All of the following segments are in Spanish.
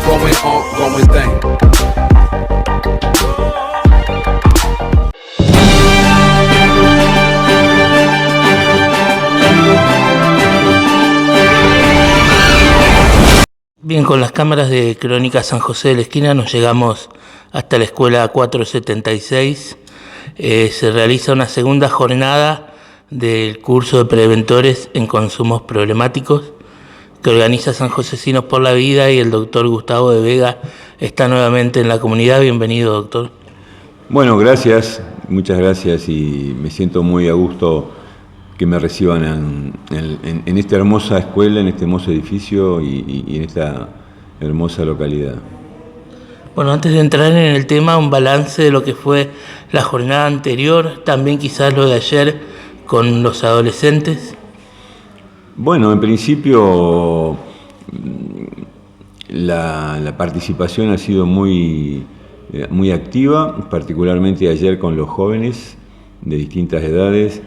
going on, going thing. Bien, con las cámaras de Crónica San José de la Esquina nos llegamos hasta la escuela 476. Se realiza una segunda jornada del curso de preventores en consumos problemáticos que organiza San Josecinos por la Vida, y el doctor Gustavo de Vega está nuevamente en la comunidad. Bienvenido, doctor. Bueno, gracias, muchas gracias, y me siento muy a gusto que me reciban en esta hermosa escuela, en este hermoso edificio y en esta hermosa localidad. Bueno, antes de entrar en el tema, un balance de lo que fue la jornada anterior, también quizás lo de ayer con los adolescentes. Bueno, en principio la participación ha sido muy activa, particularmente ayer con los jóvenes de distintas edades,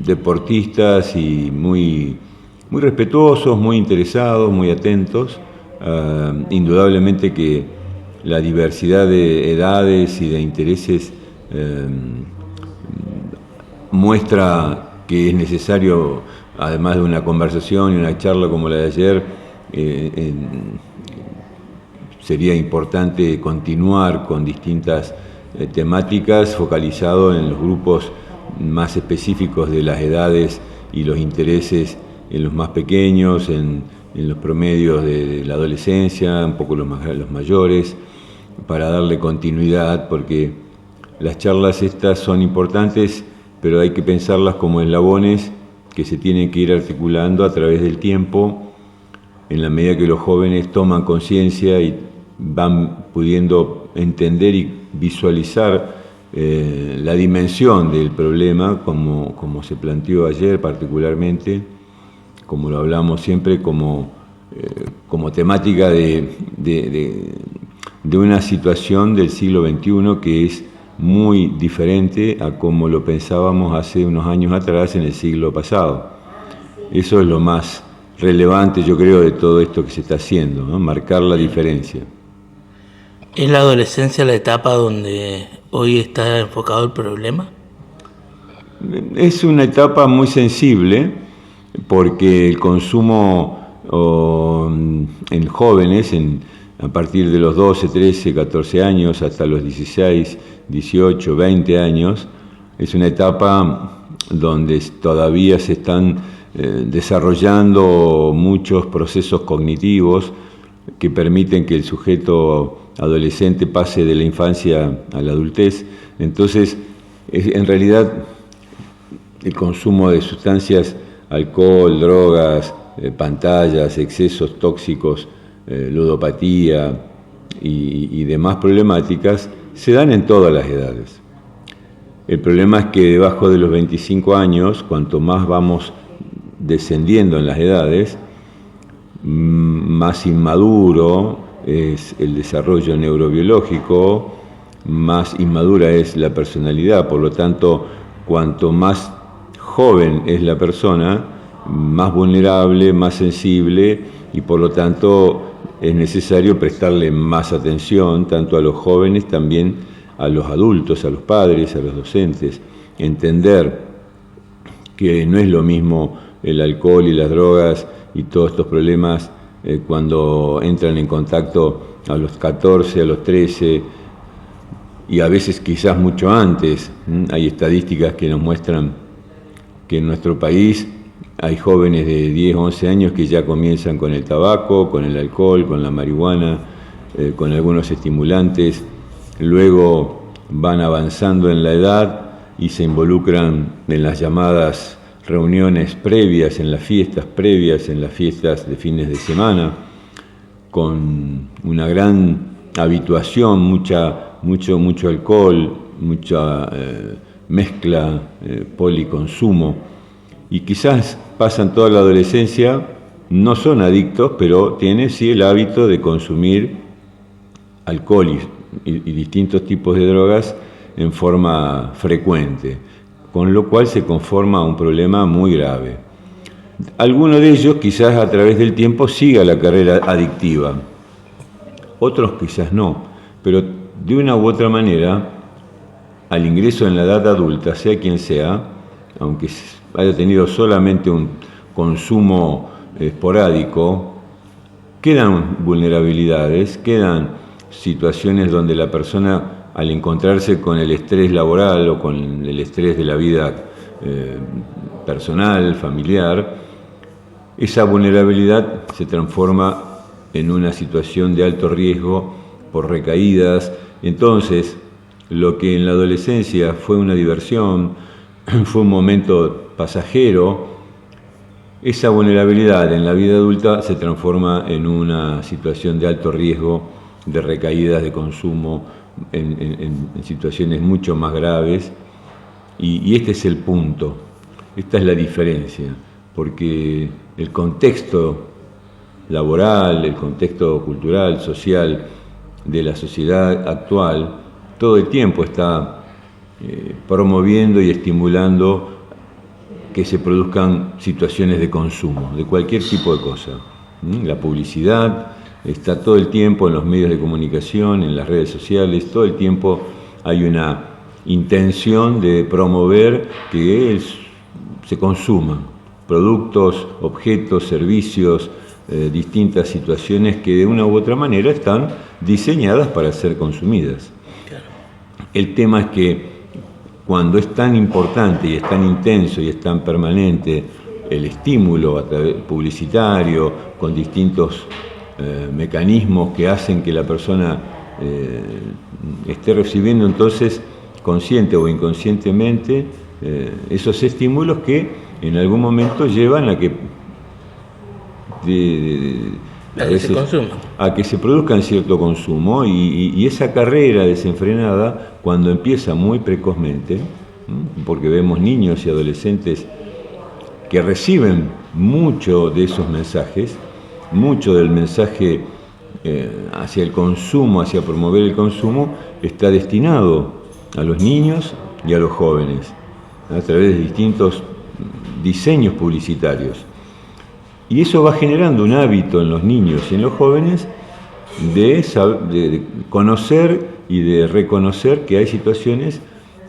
deportistas y muy respetuosos, muy interesados, muy atentos. Indudablemente que la diversidad de edades y de intereses muestra que es necesario, además de una conversación y una charla como la de ayer, sería importante continuar con distintas temáticas focalizado en los grupos más específicos de las edades y los intereses en los más pequeños, en los promedios de la adolescencia, un poco los mayores, para darle continuidad, porque las charlas estas son importantes, pero hay que pensarlas como eslabones que se tienen que ir articulando a través del tiempo, en la medida que los jóvenes toman conciencia y van pudiendo entender y visualizar la dimensión del problema, como se planteó ayer particularmente, como lo hablamos siempre, como temática de una situación del siglo XXI que es muy diferente a como lo pensábamos hace unos años atrás en el siglo pasado. Eso es lo más relevante, yo creo, de todo esto que se está haciendo, ¿no? Marcar la diferencia. ¿Es la adolescencia la etapa donde hoy está enfocado el problema? Es una etapa muy sensible porque el consumo en jóvenes, a partir de los 12, 13, 14 años hasta los 16, 18, 20 años, es una etapa donde todavía se están desarrollando muchos procesos cognitivos que permiten que el sujeto adolescente pase de la infancia a la adultez. Entonces, en realidad, el consumo de sustancias, alcohol, drogas, pantallas, excesos tóxicos, ludopatía y demás problemáticas se dan en todas las edades. El problema es que debajo de los 25 años, cuanto más vamos descendiendo en las edades, más inmaduro es el desarrollo neurobiológico, más inmadura es la personalidad. Por lo tanto, cuanto más joven es la persona, más vulnerable, más sensible, y por lo tanto es necesario prestarle más atención tanto a los jóvenes, también a los adultos, a los padres, a los docentes. Entender que no es lo mismo el alcohol y las drogas y todos estos problemas cuando entran en contacto a los 14, a los 13 y a veces quizás mucho antes. Hay estadísticas que nos muestran que en nuestro país hay jóvenes de 10, 11 años que ya comienzan con el tabaco, con el alcohol, con la marihuana, con algunos estimulantes, luego van avanzando en la edad y se involucran en las llamadas reuniones previas, en las fiestas previas, en las fiestas de fines de semana, con una gran habituación, mucho alcohol, mucha mezcla, policonsumo, y quizás pasan toda la adolescencia, no son adictos, pero tienen sí el hábito de consumir alcohol y distintos tipos de drogas en forma frecuente, con lo cual se conforma un problema muy grave. Alguno de ellos quizás a través del tiempo siga la carrera adictiva, otros quizás no, pero de una u otra manera, al ingreso en la edad adulta, sea quien sea, aunque haya tenido solamente un consumo esporádico, quedan vulnerabilidades, quedan situaciones donde la persona, al encontrarse con el estrés laboral o con el estrés de la vida personal, familiar, esa vulnerabilidad se transforma en una situación de alto riesgo por recaídas. Entonces, lo que en la adolescencia fue una diversión, fue un momento pasajero, esa vulnerabilidad en la vida adulta se transforma en una situación de alto riesgo, de recaídas de consumo, en situaciones mucho más graves. Y este es el punto, esta es la diferencia, porque el contexto laboral, el contexto cultural, social de la sociedad actual, todo el tiempo está promoviendo y estimulando que se produzcan situaciones de consumo, de cualquier tipo de cosa. La publicidad está todo el tiempo en los medios de comunicación, en las redes sociales, todo el tiempo hay una intención de promover que se consuman productos, objetos, servicios, distintas situaciones que de una u otra manera están diseñadas para ser consumidas. Claro. El tema es que cuando es tan importante y es tan intenso y es tan permanente el estímulo a través publicitario, con distintos mecanismos que hacen que la persona esté recibiendo entonces, consciente o inconscientemente, esos estímulos que en algún momento llevan a que a que se produzcan cierto consumo y esa carrera desenfrenada, cuando empieza muy precozmente, porque vemos niños y adolescentes que reciben mucho de esos mensajes, mucho del mensaje hacia el consumo, hacia promover el consumo, está destinado a los niños y a los jóvenes, a través de distintos diseños publicitarios. Y eso va generando un hábito en los niños y en los jóvenes de conocer y de reconocer que hay situaciones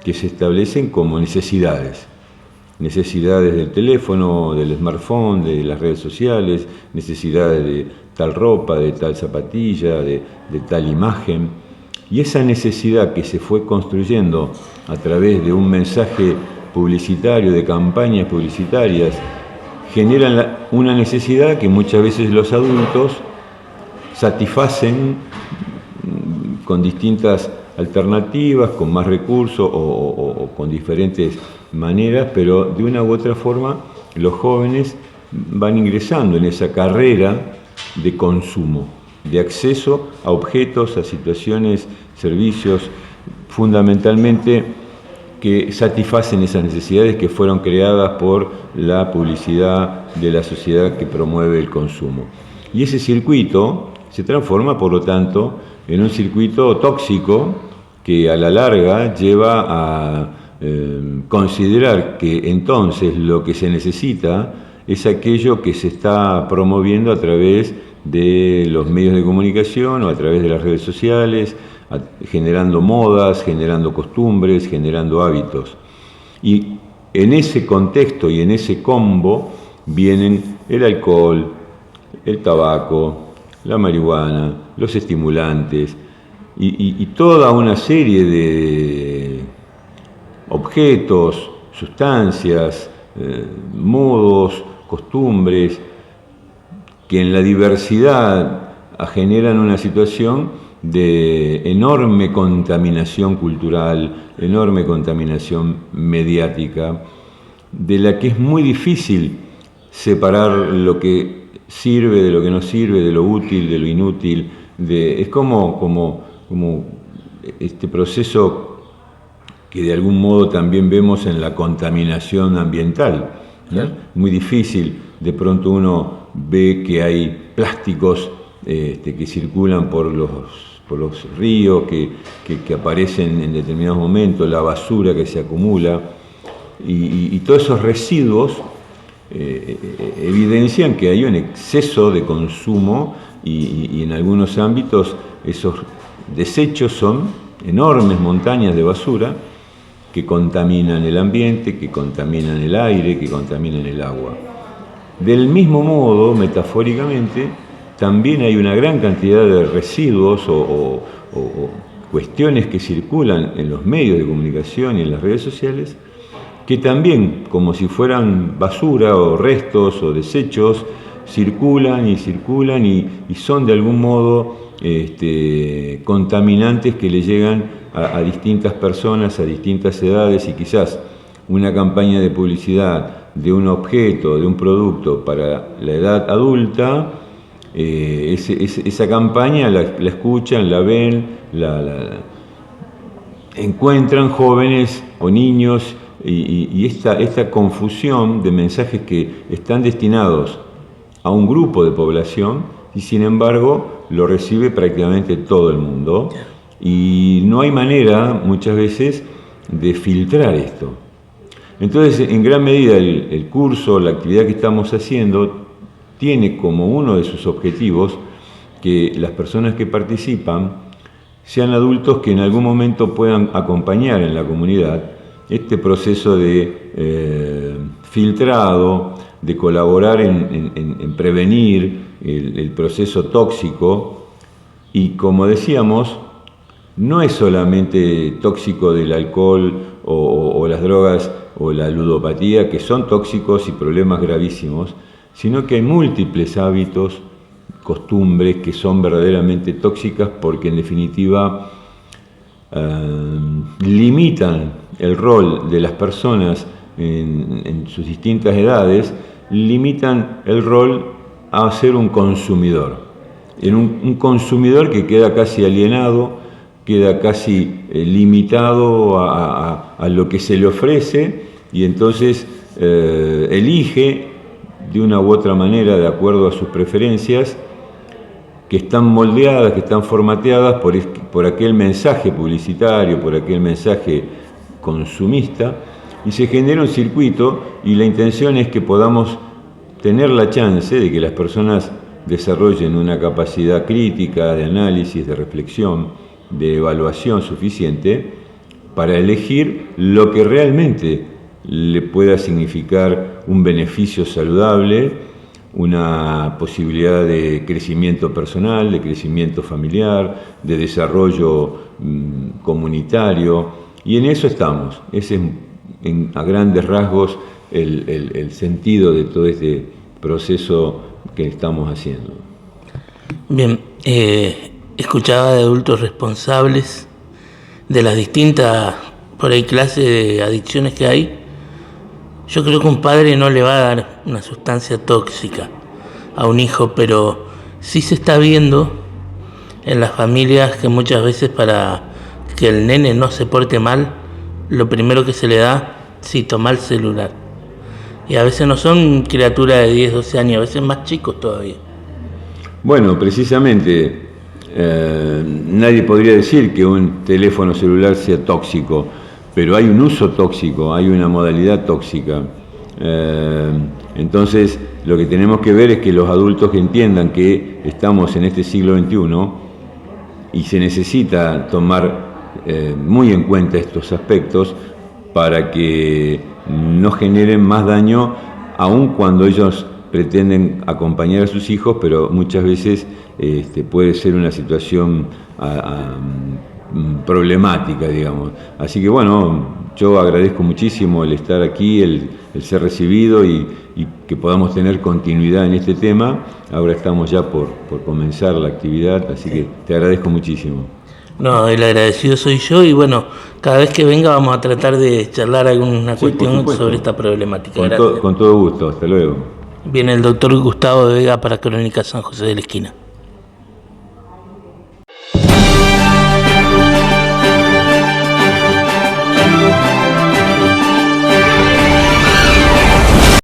que se establecen como necesidades. Necesidades del teléfono, del smartphone, de las redes sociales, necesidades de tal ropa, de tal zapatilla, de tal imagen. Y esa necesidad que se fue construyendo a través de un mensaje publicitario, de campañas publicitarias, generan una necesidad que muchas veces los adultos satisfacen con distintas alternativas, con más recursos o con diferentes maneras, pero de una u otra forma los jóvenes van ingresando en esa carrera de consumo, de acceso a objetos, a situaciones, servicios, fundamentalmente que satisfacen esas necesidades que fueron creadas por la publicidad de la sociedad que promueve el consumo. Y ese circuito se transforma, por lo tanto, en un circuito tóxico que a la larga lleva a considerar que entonces lo que se necesita es aquello que se está promoviendo a través de los medios de comunicación o a través de las redes sociales, generando modas, generando costumbres, generando hábitos. Y en ese contexto y en ese combo vienen el alcohol, el tabaco, la marihuana, los estimulantes y toda una serie de objetos, sustancias, modos, costumbres, que en la diversidad generan una situación de enorme contaminación cultural, enorme contaminación mediática, de la que es muy difícil separar lo que sirve de lo que no sirve, de lo útil, de lo inútil. Es como este proceso que de algún modo también vemos en la contaminación ambiental, ¿no? Muy difícil, de pronto uno ve que hay plásticos que circulan por los ríos, que aparecen en determinados momentos, la basura que se acumula, y todos esos residuos evidencian que hay un exceso de consumo y en algunos ámbitos esos desechos son enormes montañas de basura que contaminan el ambiente, que contaminan el aire, que contaminan el agua. Del mismo modo, metafóricamente, también hay una gran cantidad de residuos o cuestiones que circulan en los medios de comunicación y en las redes sociales, que también, como si fueran basura o restos o desechos, circulan y son de algún modo contaminantes que le llegan a distintas personas, a distintas edades, y quizás una campaña de publicidad de un objeto, de un producto para la edad adulta, esa campaña la escuchan, la ven, la encuentran jóvenes o niños, y esta confusión de mensajes que están destinados a un grupo de población y sin embargo lo recibe prácticamente todo el mundo, y no hay manera muchas veces de filtrar esto. Entonces, en gran medida el curso, la actividad que estamos haciendo tiene como uno de sus objetivos que las personas que participan sean adultos que en algún momento puedan acompañar en la comunidad este proceso de filtrado, de colaborar en prevenir el proceso tóxico. Y como decíamos, no es solamente tóxico del alcohol o las drogas o la ludopatía, que son tóxicos y problemas gravísimos, sino que hay múltiples hábitos, costumbres que son verdaderamente tóxicas porque en definitiva limitan el rol de las personas en sus distintas edades, limitan el rol a ser un consumidor, en un consumidor que queda casi alienado, queda casi limitado a lo que se le ofrece, y entonces elige de una u otra manera, de acuerdo a sus preferencias, que están moldeadas, que están formateadas por aquel mensaje publicitario, por aquel mensaje consumista, y se genera un circuito, y la intención es que podamos tener la chance de que las personas desarrollen una capacidad crítica, de análisis, de reflexión, de evaluación suficiente para elegir lo que realmente le pueda significar un beneficio saludable, una posibilidad de crecimiento personal, de crecimiento familiar, de desarrollo comunitario, y en eso estamos. Ese es a grandes rasgos el sentido de todo este proceso que estamos haciendo. Bien, escuchaba de adultos responsables de las distintas, por ahí, clases de adicciones que hay. Yo creo que un padre no le va a dar una sustancia tóxica a un hijo, pero sí se está viendo en las familias que muchas veces, para que el nene no se porte mal, lo primero que se le da, sí, toma el celular. Y a veces no son criaturas de 10, 12 años, a veces más chicos todavía. Bueno, precisamente, nadie podría decir que un teléfono celular sea tóxico, pero hay un uso tóxico, hay una modalidad tóxica. Entonces, lo que tenemos que ver es que los adultos que entiendan que estamos en este siglo XXI y se necesita tomar muy en cuenta estos aspectos para que no generen más daño, aun cuando ellos pretenden acompañar a sus hijos, pero muchas veces puede ser una situación problemática, digamos. Así que bueno, yo agradezco muchísimo el estar aquí, el ser recibido y que podamos tener continuidad en este tema. Ahora estamos ya por comenzar la actividad, así que te agradezco muchísimo. No, el agradecido soy yo, y bueno, cada vez que venga vamos a tratar de charlar alguna cuestión sobre esta problemática. Con todo gusto, hasta luego. Viene el doctor Gustavo de Vega para Crónica San José de la Esquina.